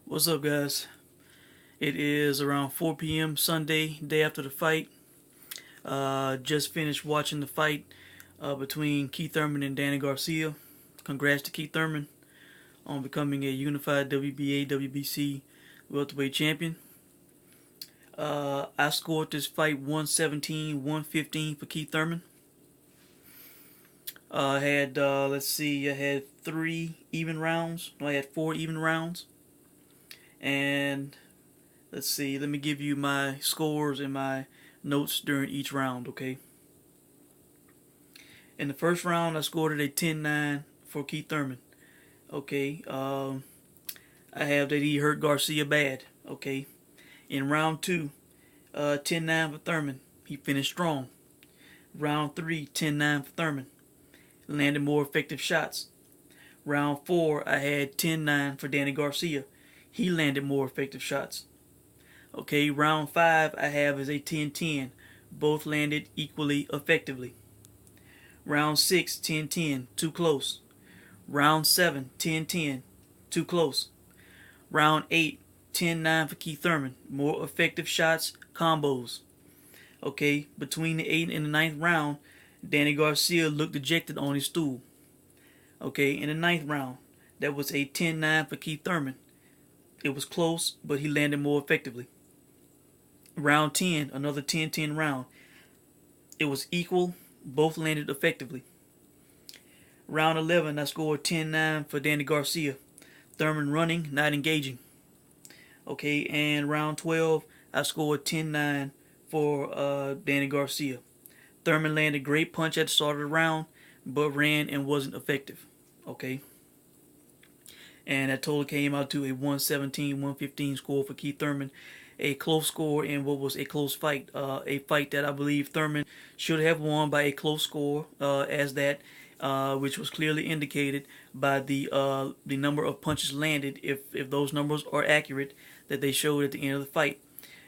What's up, guys? It is around 4 p.m. Sunday, day after the fight. Just finished watching the fight between Keith Thurman and Danny Garcia. Congrats to Keith Thurman on becoming a unified WBA WBC welterweight champion. I scored this fight 117-115 for Keith Thurman. I had I had 4 even rounds. And let me give you my scores and my notes during each round, okay? In the first round, I scored it a 10-9 for Keith Thurman, okay? I have that he hurt Garcia bad, okay? In round 2, 10-9 for Thurman. He finished strong. Round 3, 10-9 for Thurman. Landed more effective shots. Round 4, I had 10-9 for Danny Garcia. He landed more effective shots. Okay, round 5 I have is a 10-10. Both landed equally effectively. Round 6, 10-10, too close. Round 7, 10-10, too close. Round 8, 10-9 for Keith Thurman. More effective shots, combos. Okay, between the 8th and the 9th round, Danny Garcia looked dejected on his stool. Okay, in the 9th round, that was a 10-9 for Keith Thurman. It was close, but he landed more effectively. Round 10, another 10-10 round. It was equal, both landed effectively. Round 11, I scored 10-9 for Danny Garcia. Thurman running, not engaging. Okay, and round 12, I scored 10-9 for Danny Garcia. Thurman landed great punch at the start of the round, but ran and wasn't effective. Okay. And that total came out to a 117-115 score for Keith Thurman. A close score in what was a close fight. A fight that I believe Thurman should have won by a close score, which was clearly indicated by the number of punches landed. If those numbers are accurate, that they showed at the end of the fight,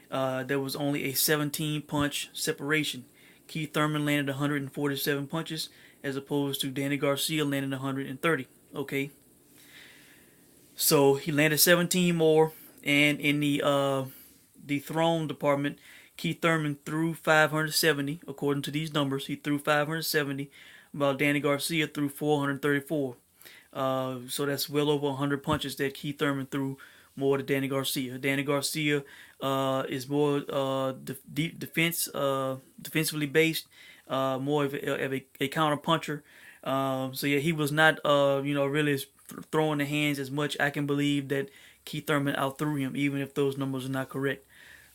there was only a 17 punch separation. Keith Thurman landed 147 punches as opposed to Danny Garcia landing 130. Okay. So he landed 17 more, and in the thrown department, Keith Thurman threw 570. According to these numbers, he threw 570, while Danny Garcia threw 434. So that's well over 100 punches that Keith Thurman threw more to Danny Garcia. Danny Garcia is more defensively based, more of a counter puncher. So yeah, he was not really throwing the hands as much. I can believe that Keith Thurman outthrew him, even if those numbers are not correct.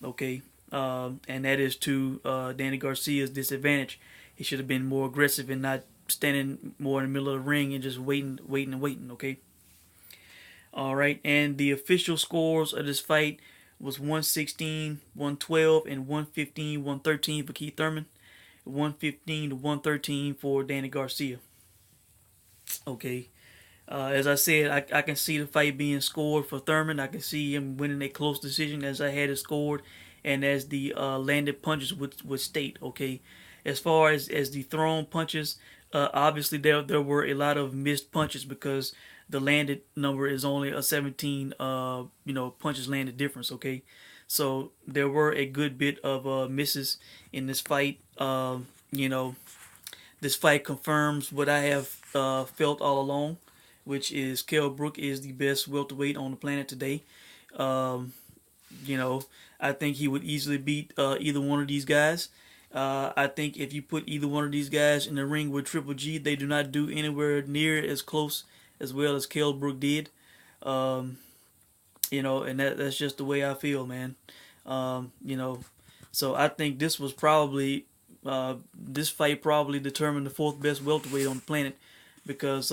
Okay, and that is to Danny Garcia's disadvantage. He should have been more aggressive and not standing more in the middle of the ring and just waiting. Okay. All right, and the official scores of this fight was 116, 112, and 115, 113 for Keith Thurman, 115 to 113 for Danny Garcia. Okay. As I said, I can see the fight being scored for Thurman. I can see him winning a close decision as I had it scored and as the landed punches would state. Okay, as far as the thrown punches, obviously there were a lot of missed punches because the landed number is only a 17 punches landed difference. Okay, so there were a good bit of misses in this fight. This fight confirms what I have felt all along, which is Kell Brook is the best welterweight on the planet today. I think he would easily beat either one of these guys. I think if you put either one of these guys in the ring with Triple G, they do not do anywhere near as close as well as Kell Brook did. And that's just the way I feel, man. So I think this was probably this fight probably determined the fourth best welterweight on the planet because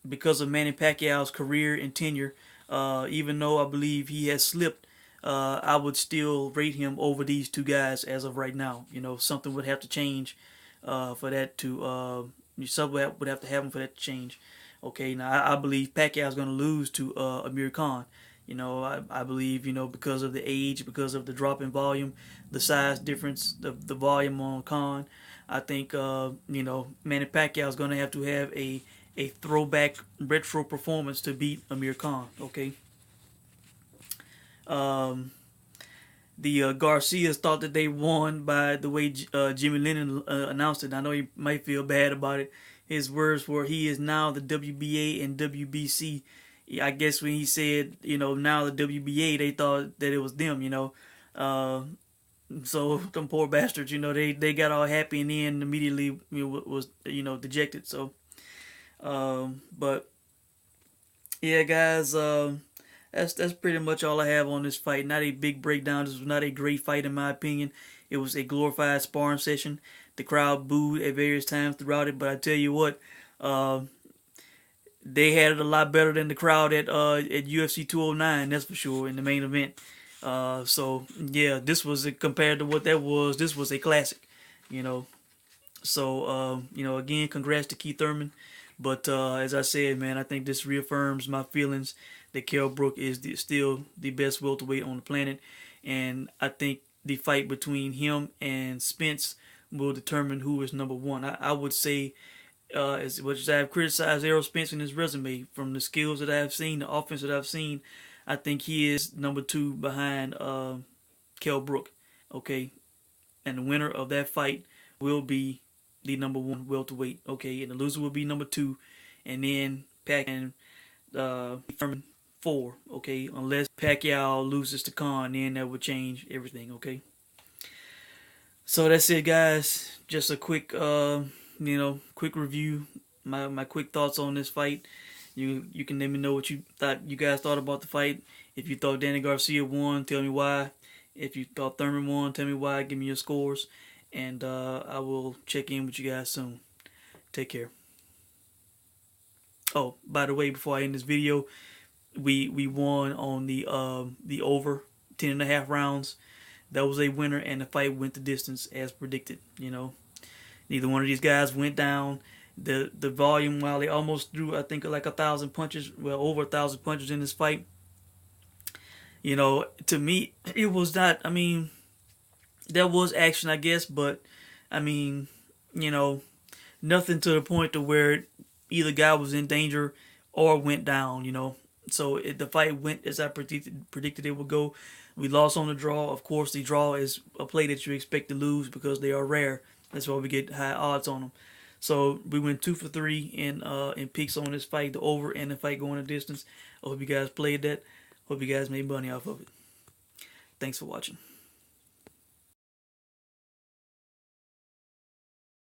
because of Manny Pacquiao's career and tenure, even though I believe he has slipped, I would still rate him over these two guys as of right now. Something would have to change for that to something would have to happen for that to change. Okay, now I believe Pacquiao's going to lose to Amir Khan. I believe because of the age, because of the drop in volume, the size difference, the volume on Khan. I think Manny Pacquiao is going to have a a throwback retro performance to beat Amir Khan. Okay. Um, the Garcias thought that they won by the way Jimmy Lennon announced it. I know he might feel bad about it. His words were, "He is now the WBA and WBC." I guess when he said, now the WBA, they thought that it was them. Uh, so them poor bastards, they got all happy and then immediately was dejected. So, but yeah, guys. That's pretty much all I have on this fight. Not a big breakdown. This was not a great fight in my opinion. It was a glorified sparring session. The crowd booed at various times throughout it, but I tell you what, they had it a lot better than the crowd at UFC 209. That's for sure in the main event. So yeah, this was compared to what that was. This was a classic, you know. So again, congrats to Keith Thurman. But as I said, man, I think this reaffirms my feelings that Kell Brook is still the best welterweight on the planet, and I think the fight between him and Spence will determine who is number one. I would say, as much as I have criticized Errol Spence in his resume, from the skills that I have seen, the offense that I've seen, I think he is number two behind Kell Brook. Okay, and the winner of that fight will be the number one welterweight. Okay, and the loser will be number two, and then Pacquiao and Thurman 4. Okay, unless Pacquiao loses to Khan, then that would change everything. Okay, so that's it, guys. Just a quick quick review, my quick thoughts on this fight. You can let me know what you guys thought about the fight. If you thought Danny Garcia won, tell me why. If you thought Thurman won, tell me why. Give me your scores, and I will check in with you guys soon. Take care. Oh, by the way, before I end this video, we won on the over 10.5 rounds. That was a winner, and the fight went the distance as predicted. Neither one of these guys went down. The volume, while they almost threw, I think, like 1,000 punches, well, over 1,000 punches in this fight. To me, it was not. I mean, there was action, I guess, but I mean, nothing to the point to where either guy was in danger or went down. So the fight went as I predicted it would go. We lost on the draw. Of course, the draw is a play that you expect to lose because they are rare. That's why we get high odds on them. So we went 2 for 3 in picks on this fight, the over and the fight going a distance. I hope you guys played that. Hope you guys made money off of it. Thanks for watching.